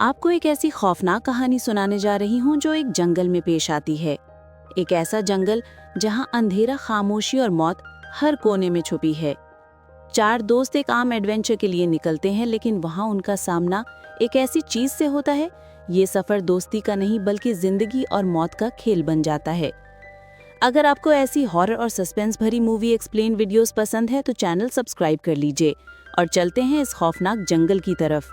आपको एक ऐसी खौफनाक कहानी सुनाने जा रही हूँ जो एक जंगल में पेश आती है। एक ऐसा जंगल जहाँ अंधेरा, खामोशी और मौत हर कोने में छुपी है। 4 दोस्त एक आम एडवेंचर के लिए निकलते हैं, लेकिन वहाँ उनका सामना एक ऐसी चीज से होता है। ये सफर दोस्ती का नहीं बल्कि जिंदगी और मौत का खेल बन जाता है। अगर आपको ऐसी हॉरर और सस्पेंस भरी मूवी एक्सप्लेन वीडियोस पसंद है तो चैनल सब्सक्राइब कर लीजिए और चलते हैं इस खौफनाक जंगल की तरफ।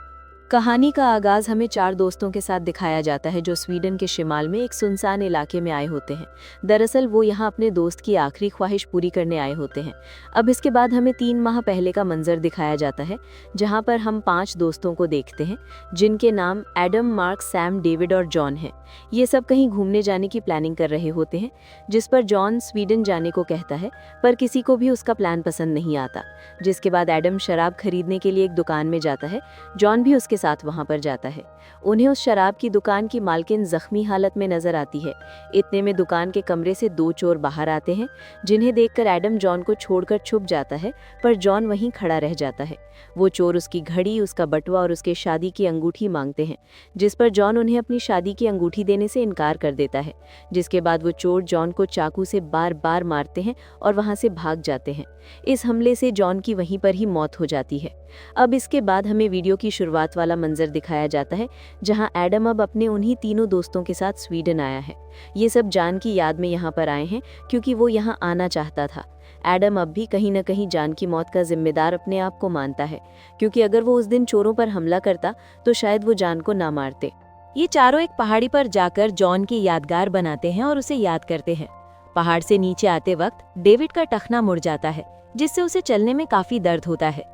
कहानी का आगाज हमें 4 दोस्तों के साथ दिखाया जाता है जो स्वीडन के शिमाल में एक सुनसान इलाके में आए होते हैं। दरअसल वो यहाँ अपने दोस्त की आखिरी ख्वाहिश पूरी करने आए होते हैं। अब इसके बाद हमें 3 माह पहले का मंजर दिखाया जाता है, जहाँ पर हम 5 दोस्तों को देखते हैं जिनके नाम एडम, मार्क, सैम, डेविड और जॉन हैं। ये सब कहीं घूमने जाने की प्लानिंग कर रहे होते हैं, जिस पर जॉन स्वीडन जाने को कहता है, पर किसी को भी उसका प्लान पसंद नहीं आता। जिसके बाद एडम शराब खरीदने के लिए एक दुकान में जाता है। जॉन भी उसके साथ वहां पर जाता है। उन्हें उस शराब की दुकान की मालकिन जख्मी हालत में नजर आती है। इतने में दुकान के कमरे से 2 चोर बाहर आते हैं, जिन्हें देखकर एडम जॉन को छोड़कर छुप जाता है, पर जॉन वहीं खड़ा रह जाता है। वो चोर उसकी घड़ी, उसका बटुआ और उसके शादी की अंगूठी मांगते हैं, जिस पर जॉन उन्हें अपनी शादी की अंगूठी देने से इनकार कर देता है। जिसके बाद वो चोर जॉन को चाकू से बार बार मारते हैं और वहां से भाग जाते हैं। इस हमले से जॉन की वहीं पर ही मौत हो जाती है। अब इसके बाद हमें वीडियो की शुरुआत वाला मंजर दिखाया जाता है, जहां एडम अब अपने उन्हीं तीनों दोस्तों के साथ स्वीडन आया है। ये सब जान की याद में यहाँ पर आए हैं क्योंकि वो यहाँ आना चाहता था। एडम अब भी कहीं न कहीं जान की मौत का जिम्मेदार अपने आप को मानता है, क्योंकि अगर वो उस दिन चोरों पर हमला करता तो शायद वो जान को ना मारते। ये चारों एक पहाड़ी पर जाकर जॉन की यादगार बनाते हैं और उसे याद करते हैं। पहाड़ से नीचे आते वक्त डेविड का टखना मुड़ जाता है, जिससे उसे चलने में काफी दर्द होता है।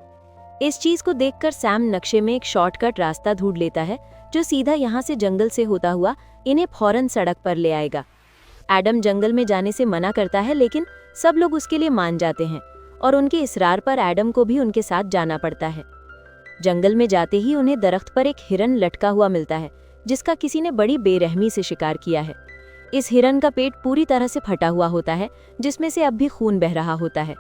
इस चीज को देखकर सैम नक्शे में एक शॉर्टकट रास्ता ढूंढ लेता है, जो सीधा यहाँ से जंगल से होता हुआ इन्हें फौरन सड़क पर ले आएगा। एडम जंगल में जाने से मना करता है, लेकिन सब लोग उसके लिए मान जाते हैं और उनके इसरार पर एडम को भी उनके साथ जाना पड़ता है। जंगल में जाते ही उन्हें दरख्त पर एक हिरन लटका हुआ मिलता है, जिसका किसी ने बड़ी बेरहमी से शिकार किया है। इस हिरन का पेट पूरी तरह से फटा हुआ होता है, जिसमें से अब भी खून बह रहा होता है।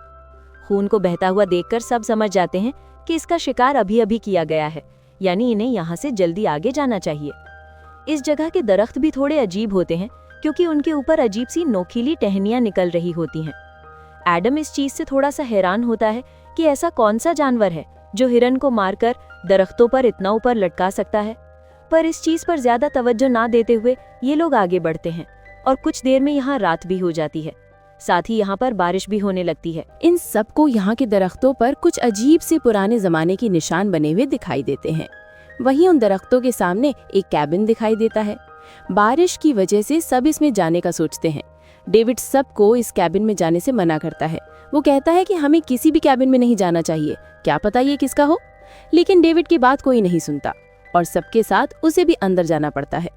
खून को बहता हुआ देखकर सब समझ जाते हैं कि इसका शिकार अभी अभी किया गया है, यानी इन्हें यहाँ से जल्दी आगे जाना चाहिए। इस जगह के दरख्त भी थोड़े अजीब होते हैं, क्योंकि उनके ऊपर अजीब सी नोकीली टहनियां निकल रही होती हैं। एडम इस चीज से थोड़ा सा हैरान होता है कि ऐसा कौन सा जानवर है जो हिरन को मारकर दरख्तों पर इतना ऊपर लटका सकता है। पर इस चीज पर ज्यादा तवज्जो ना देते हुए ये लोग आगे बढ़ते हैं और कुछ देर में यहाँ रात भी हो जाती है। साथ ही यहाँ पर बारिश भी होने लगती है। इन सबको यहाँ के दरख्तों पर कुछ अजीब से पुराने जमाने के निशान बने हुए दिखाई देते हैं। वहीं उन दरख्तों के सामने एक कैबिन दिखाई देता है। बारिश की वजह से सब इसमें जाने का सोचते हैं। डेविड सबको इस कैबिन में जाने से मना करता है। वो कहता है कि हमें किसी भी कैबिन में नहीं जाना चाहिए, क्या पता ये किसका हो। लेकिन डेविड की बात कोई नहीं सुनता और सबके साथ उसे भी अंदर जाना पड़ता है।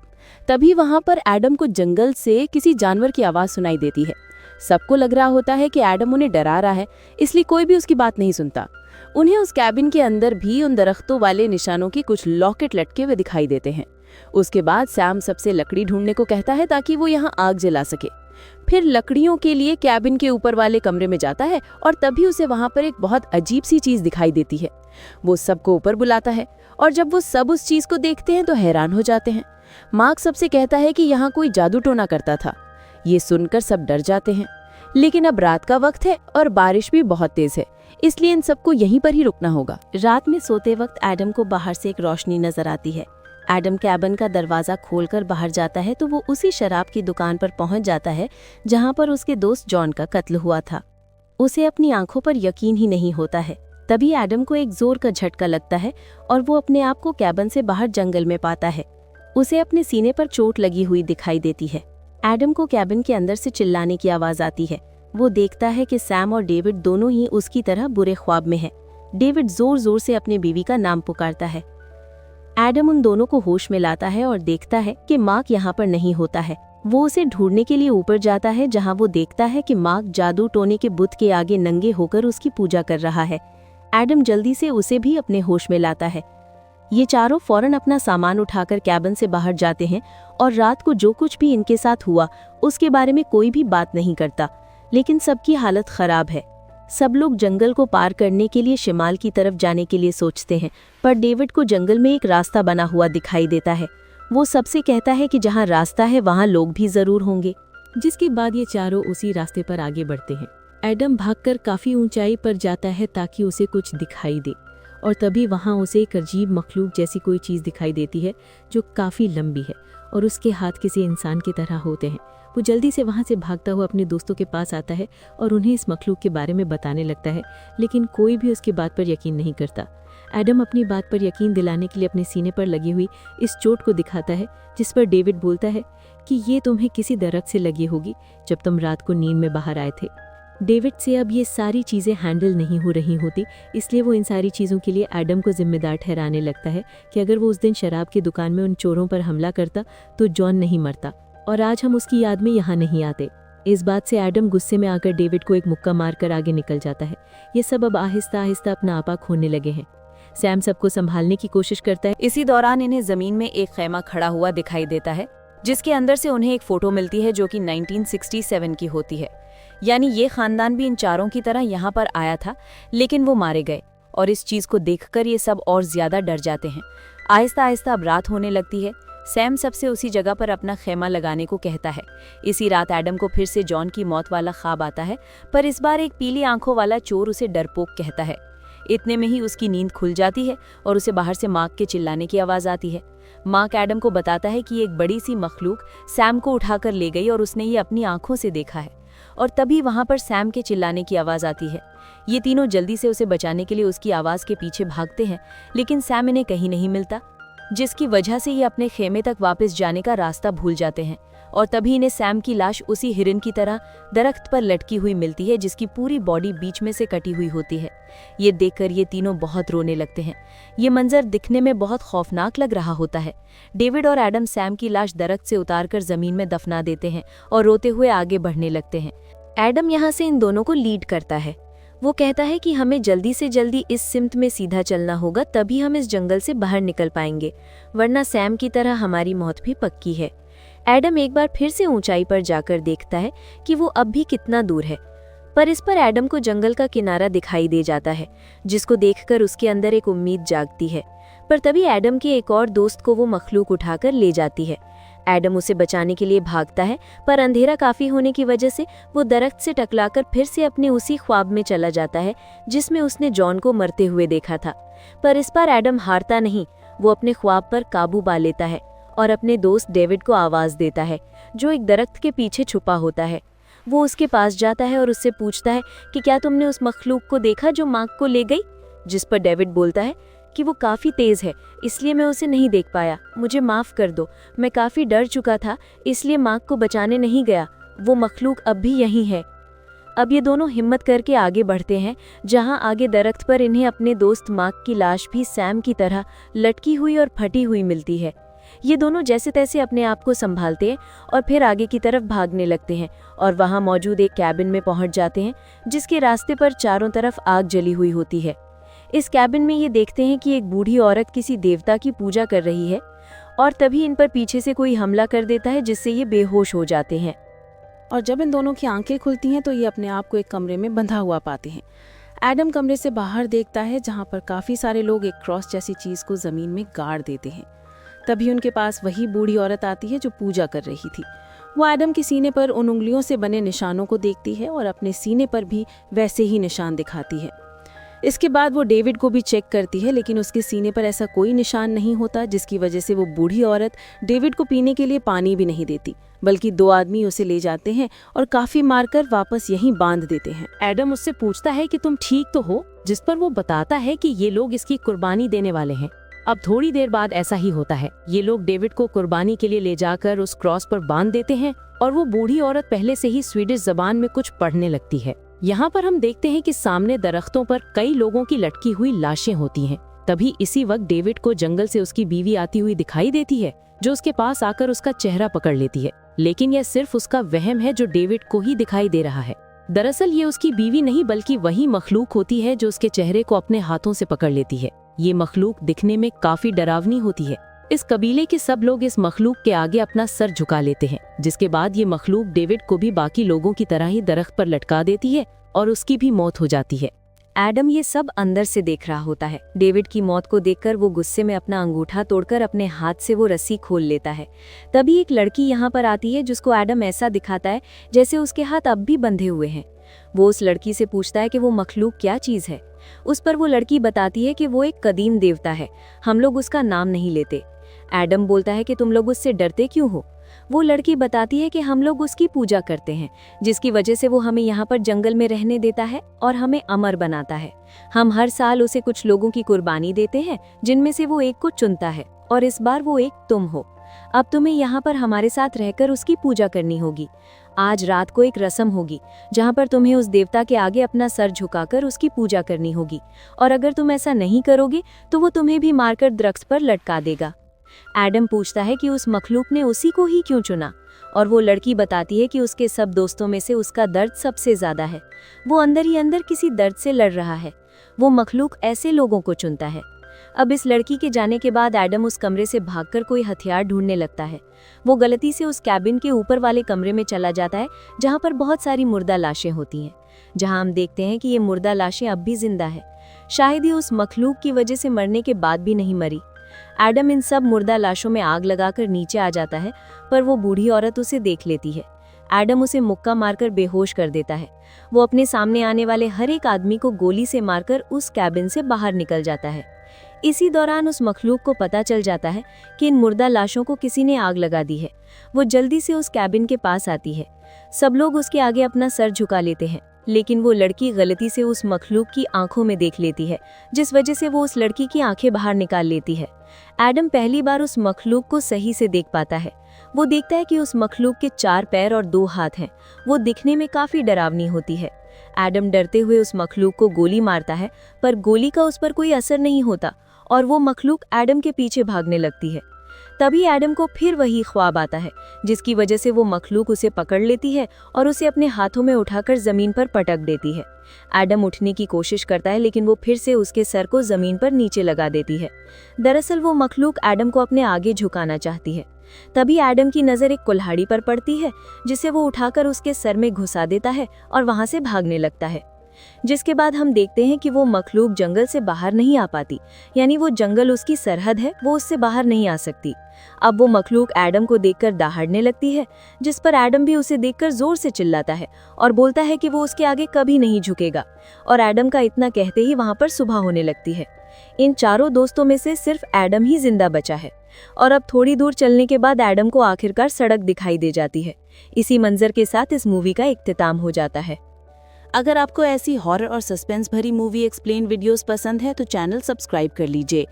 तभी वहां पर एडम को जंगल से किसी जानवर की आवाज सुनाई देती है। सबको लग रहा होता है कि एडम उन्हें डरा रहा है, इसलिए कोई भी उसकी बात नहीं सुनता। उन्हें उस कैबिन के अंदर भी उन दरख्तों वाले निशानों के कुछ लॉकेट लटके हुए दिखाई देते हैं। उसके बाद सैम सबसे लकड़ी ढूंढने को कहता है ताकि वो यहाँ आग जला सके। फिर लकड़ियों के लिए कैबिन के ऊपर वाले कमरे में जाता है और तभी उसे वहां पर एक बहुत अजीब सी चीज दिखाई देती है। वो सबको ऊपर बुलाता है और जब वो सब उस चीज को देखते हैं तो हैरान हो जाते हैं। मार्क सबसे कहता है कि यहाँ कोई जादू टोना करता था। ये सुनकर सब डर जाते हैं, लेकिन अब रात का वक्त है और बारिश भी बहुत तेज है, इसलिए इन सबको यहीं पर ही रुकना होगा। रात में सोते वक्त एडम को बाहर से एक रोशनी नजर आती है। एडम कैबिन का दरवाजा खोलकर बाहर जाता है तो वो उसी शराब की दुकान पर पहुंच जाता है जहां पर उसके दोस्त जॉन का कत्ल हुआ था। उसे अपनी आंखों पर यकीन ही नहीं होता है। तभी एडम को एक जोर का झटका लगता है और वो अपने आप को कैबिन से बाहर जंगल में पाता है। उसे अपने सीने पर चोट लगी हुई दिखाई देती है। एडम को कैबिन के अंदर से चिल्लाने की आवाज आती है। वो देखता है कि सैम और डेविड दोनों ही उसकी तरह बुरे ख्वाब में हैं। डेविड जोर जोर से अपनी बीवी का नाम पुकारता है। एडम उन दोनों को होश में लाता है और देखता है कि मार्क यहाँ पर नहीं होता है। वो उसे ढूंढने के लिए ऊपर जाता है, जहाँ वो देखता है कि मार्क जादू टोने के बुत के आगे नंगे होकर उसकी पूजा कर रहा है। एडम जल्दी से उसे भी अपने होश में लाता है। ये चारों फौरन अपना सामान उठाकर कैबिन से बाहर जाते हैं और रात को जो कुछ भी इनके साथ हुआ उसके बारे में कोई भी बात नहीं करता, लेकिन सबकी हालत खराब है। सब लोग जंगल को पार करने के लिए शिमाल की तरफ जाने के लिए सोचते हैं, पर डेविड को जंगल में एक रास्ता बना हुआ दिखाई देता है। वो सबसे कहता है कि जहाँ रास्ता है वहाँ लोग भी जरूर होंगे। जिसके बाद ये चारों उसी रास्ते पर आगे बढ़ते हैं। एडम भागकर काफी ऊंचाई पर जाता है ताकि उसे कुछ दिखाई दे, और तभी वहाँ उसे एक अजीब मखलूक जैसी कोई चीज़ दिखाई देती है जो काफ़ी लंबी है और उसके हाथ किसी इंसान की तरह होते हैं। वो जल्दी से वहाँ से भागता हुआ अपने दोस्तों के पास आता है और उन्हें इस मखलूक के बारे में बताने लगता है, लेकिन कोई भी उसकी बात पर यकीन नहीं करता। एडम अपनी बात पर यकीन दिलाने के लिए अपने सीने पर लगी हुई इस चोट को दिखाता है, जिस पर डेविड बोलता है कि ये तुम्हें किसी दरख्त से लगी होगी जब तुम रात को नींद में बाहर आए थे। डेविड से अब ये सारी चीज़ें हैंडल नहीं हो रही होती, इसलिए वो इन सारी चीज़ों के लिए एडम को जिम्मेदार ठहराने लगता है कि अगर वो उस दिन शराब की दुकान में उन चोरों पर हमला करता तो जॉन नहीं मरता और आज हम उसकी याद में यहाँ नहीं आते। इस बात से एडम गुस्से में आकर डेविड को एक मुक्का मारकर आगे निकल जाता है। ये सब अब आहिस्ता आहिस्ता अपना आपा खोने लगे हैं। सैम सबको संभालने की कोशिश करता है। इसी दौरान इन्हें जमीन में एक खैमा खड़ा हुआ दिखाई देता है, जिसके अंदर से उन्हें एक फोटो मिलती है जो कि 1967 की होती है। यानी ये खानदान भी इन चारों की तरह यहाँ पर आया था, लेकिन वो मारे गए। और इस चीज को देखकर ये सब और ज्यादा डर जाते हैं। आहिस्ता आहिस्ता अब रात होने लगती है। सैम सबसे उसी जगह पर अपना खैमा लगाने को कहता है। इसी रात एडम को फिर से जॉन की मौत वाला ख्वाब आता है, पर इस बार एक पीली आंखों वाला चोर उसे डरपोक कहता है। इतने में ही उसकी नींद खुल जाती है और उसे बाहर से मार्क के चिल्लाने की आवाज आती है। मार्क एडम को बताता है कि एक बड़ी सी मखलूक सैम को उठाकर ले गई और उसने ये अपनी आंखों से देखा है। और तभी वहां पर सैम के चिल्लाने की आवाज आती है। ये तीनों जल्दी से उसे बचाने के लिए उसकी आवाज के पीछे भागते हैं, लेकिन सैम इन्हें कहीं नहीं मिलता, जिसकी वजह से ये अपने खेमे तक वापस जाने का रास्ता भूल जाते हैं। और तभी इन्हें सैम की लाश उसी हिरन की तरह दरख्त पर लटकी हुई मिलती है, जिसकी पूरी बॉडी बीच में से कटी हुई होती है। ये देखकर ये तीनों बहुत रोने लगते हैं। ये मंजर दिखने में बहुत खौफनाक लग रहा होता है। डेविड और एडम सैम की लाश दरख्त से उतारकर जमीन में दफना देते हैं और रोते हुए आगे बढ़ने लगते हैं। एडम यहाँ से इन दोनों को लीड करता है। वो कहता है कि हमें जल्दी से जल्दी इस सिमत में सीधा चलना होगा, तभी हम इस जंगल से बाहर निकल पाएंगे, वरना सैम की तरह हमारी मौत भी पक्की है। एडम एक बार फिर से ऊंचाई पर जाकर देखता है कि वो अब भी कितना दूर है, पर इस पर एडम को जंगल का किनारा दिखाई दे जाता है, जिसको देखकर उसके अंदर एक उम्मीद जागती है। पर तभी एडम के एक और दोस्त को वो मखलूक उठाकर ले जाती है। एडम उसे बचाने के लिए भागता है, पर अंधेरा काफी होने की वजह से वो दरख्त से टकराकर फिर से अपने उसी ख्वाब में चला जाता है जिसमें उसने जॉन को मरते हुए देखा था। पर इस बार एडम हारता नहीं, वो अपने ख्वाब पर काबू पा लेता है और अपने दोस्त डेविड को आवाज देता है, जो एक दरख्त के पीछे छुपा होता है। वो उसके पास जाता है और उससे पूछता है कि क्या तुमने उस मखलूक को देखा जो मार्क को ले गई? जिस पर डेविड बोलता है कि वो काफी तेज है, इसलिए मैं उसे नहीं देख पाया, मुझे माफ कर दो, मैं काफी डर चुका था, इसलिए मार्क को बचाने नहीं गया, वो मखलूक अब भी यहीं है। अब ये दोनों हिम्मत करके आगे बढ़ते हैं, जहां आगे दरख्त पर इन्हें अपने दोस्त मार्क की लाश भी सैम की तरह लटकी हुई और फटी हुई मिलती है। ये दोनों जैसे तैसे अपने आप को संभालते हैं और फिर आगे की तरफ भागने लगते हैं और वहां मौजूद एक कैबिन में पहुंच जाते हैं, जिसके रास्ते पर चारों तरफ आग जली हुई होती है। इस कैबिन में ये देखते हैं कि एक बूढ़ी औरत किसी देवता की पूजा कर रही है और तभी इन पर पीछे से कोई हमला कर देता है, जिससे ये बेहोश हो जाते हैं। और जब इन दोनों की आंखें खुलती हैं तो ये अपने आप को एक कमरे में बंधा हुआ पाते हैं। एडम कमरे से बाहर देखता है, जहां पर काफी सारे लोग एक क्रॉस जैसी चीज को जमीन में गाड़ देते हैं। तभी उनके पास वही बूढ़ी औरत आती है जो पूजा कर रही थी। वो एडम के सीने पर उन उंगलियों से बने निशानों को देखती है और अपने सीने पर भी वैसे ही निशान दिखाती है। इसके बाद वो डेविड को भी चेक करती है, लेकिन उसके सीने पर ऐसा कोई निशान नहीं होता, जिसकी वजह से वो बूढ़ी औरत डेविड को पीने के लिए पानी भी नहीं देती, बल्कि दो आदमी उसे ले जाते हैं और काफी मारकर वापस यहीं बांध देते हैं। एडम उससे पूछता है कि तुम ठीक तो हो, जिस पर वो बताता है कि ये लोग इसकी कुर्बानी देने वाले हैं। अब थोड़ी देर बाद ऐसा ही होता है। ये लोग डेविड को कुर्बानी के लिए ले जाकर उस क्रॉस पर बांध देते हैं और वो बूढ़ी औरत पहले से ही स्वीडिश जबान में कुछ पढ़ने लगती है। यहाँ पर हम देखते हैं कि सामने दरख्तों पर कई लोगों की लटकी हुई लाशें होती हैं। तभी इसी वक्त डेविड को जंगल से उसकी बीवी आती हुई दिखाई देती है, जो उसके पास आकर उसका चेहरा पकड़ लेती है। लेकिन यह सिर्फ उसका वहम है जो डेविड को ही दिखाई दे रहा है। दरअसल ये उसकी बीवी नहीं, बल्कि वही मखलूक होती है जो उसके चेहरे को अपने हाथों से पकड़ लेती है। ये मखलूक दिखने में काफी डरावनी होती है। इस कबीले के सब लोग इस मखलूक के आगे अपना सर झुका लेते हैं, जिसके बाद ये मखलूक डेविड को भी बाकी लोगों की तरह ही दरख्त पर लटका देती है और उसकी भी मौत हो जाती है। एडम ये सब अंदर से देख रहा होता है। डेविड की मौत को देखकर वो गुस्से में अपना अंगूठा तोड़कर अपने हाथ से वो रस्सी खोल लेता है। तभी एक लड़की यहाँ पर आती है जिसको एडम ऐसा दिखाता है जैसे उसके हाथ अब भी बंधे हुए हैं। वो उस लड़की से पूछता है कि वो मखलूक क्या चीज़ है। उस पर वो लड़की बताती है कि वो एक कदीम देवता है, हम लोग उसका नाम नहीं लेते। एडम बोलता है कि तुम लोग उससे डरते क्यों हो। वो लड़की बताती है कि हम लोग उसकी पूजा करते हैं, जिसकी वजह से वो हमें यहाँ पर जंगल में रहने देता है और हमें अमर बनाता है। हम हर साल उसे कुछ लोगों की कुर्बानी देते हैं, जिनमें से वो एक को चुनता है, और इस बार वो एक तुम हो। अब तुम्हें यहाँ पर हमारे साथ रहकर उसकी पूजा करनी होगी। आज रात को एक रस्म होगी जहाँ पर तुम्हें उस देवता के आगे अपना सर झुकाकर उसकी पूजा करनी होगी, और अगर तुम ऐसा नहीं करोगे तो वो तुम्हें भी मारकर दरख्त पर लटका देगा। एडम पूछता है कि उस मखलूक ने उसी को ही क्यों चुना, और वो लड़की बताती है कि उसके सब दोस्तों में से उसका दर्द सबसे ज्यादा है। वो अंदर ही अंदर किसी दर्द से लड़ रहा है। वो मखलूक ऐसे लोगों को चुनता है। अब इस लड़की के जाने के बाद एडम उस कमरे से भागकर कोई हथियार ढूंढने लगता है। वो गलती से उस कैबिन के ऊपर वाले कमरे में चला जाता है जहाँ पर बहुत सारी मुर्दा लाशें होती हैं, जहाँ हम देखते हैं कि ये मुर्दा लाशें अब भी जिंदा है। शायद ये उस मखलूक की वजह से मरने के बाद भी नहीं मरी। एडम इन सब मुर्दा लाशों में आग लगाकर नीचे आ जाता है, पर वो बूढ़ी औरत उसे देख लेती है। एडम उसे मुक्का मारकर बेहोश कर देता है। वो अपने सामने आने वाले हर एक आदमी को गोली से मारकर उस कैबिन से बाहर निकल जाता है। इसी दौरान उस मखलूक को पता चल जाता है कि इन मुर्दा लाशों को किसी ने आग लगा दी है। वो जल्दी से उस कैबिन के पास आती है। सब लोग उसके आगे अपना सर झुका लेते हैं, लेकिन वो लड़की गलती से उस मखलूक की आंखों में देख लेती है, जिस वजह से वो उस लड़की की आंखें बाहर निकाल लेती है। एडम पहली बार उस मखलूक को सही से देख पाता है। वो देखता है कि उस मखलूक के 4 पैर और 2 हाथ हैं। वो दिखने में काफी डरावनी होती है। एडम डरते हुए उस मखलूक को गोली मारता है, पर गोली का उस पर कोई असर नहीं होता और वो मखलूक एडम के पीछे भागने लगती है। तभी एडम को फिर वही ख्वाब आता है, जिसकी वजह से वो मखलूक उसे पकड़ लेती है और उसे अपने हाथों में उठाकर जमीन पर पटक देती है। एडम उठने की कोशिश करता है, लेकिन वो फिर से उसके सर को जमीन पर नीचे लगा देती है। दरअसल वो मखलूक एडम को अपने आगे झुकाना चाहती है। तभी एडम की नज़र एक कुल्हाड़ी पर पड़ती है, जिसे वो उठाकर उसके सर में घुसा देता है और वहां से भागने लगता है। जिसके बाद हम देखते हैं कि वो मखलूक जंगल से बाहर नहीं आ पाती, यानी वो जंगल उसकी सरहद है, वो उससे बाहर नहीं आ सकती। अब वो मखलूक एडम को देखकर दहाड़ने लगती है, जिस पर एडम भी उसे देखकर जोर से चिल्लाता है और बोलता है कि वो उसके आगे कभी नहीं झुकेगा। और एडम का इतना कहते ही वहां पर सुबह होने लगती है। इन चारों दोस्तों में से सिर्फ एडम ही जिंदा बचा है, और अब थोड़ी दूर चलने के बाद एडम को आखिरकार सड़क दिखाई दे जाती है। इसी मंजर के साथ इस मूवी का इख्तिताम हो जाता है। अगर आपको ऐसी हॉरर और सस्पेंस भरी मूवी एक्सप्लेन वीडियोस पसंद है तो चैनल सब्सक्राइब कर लीजिए।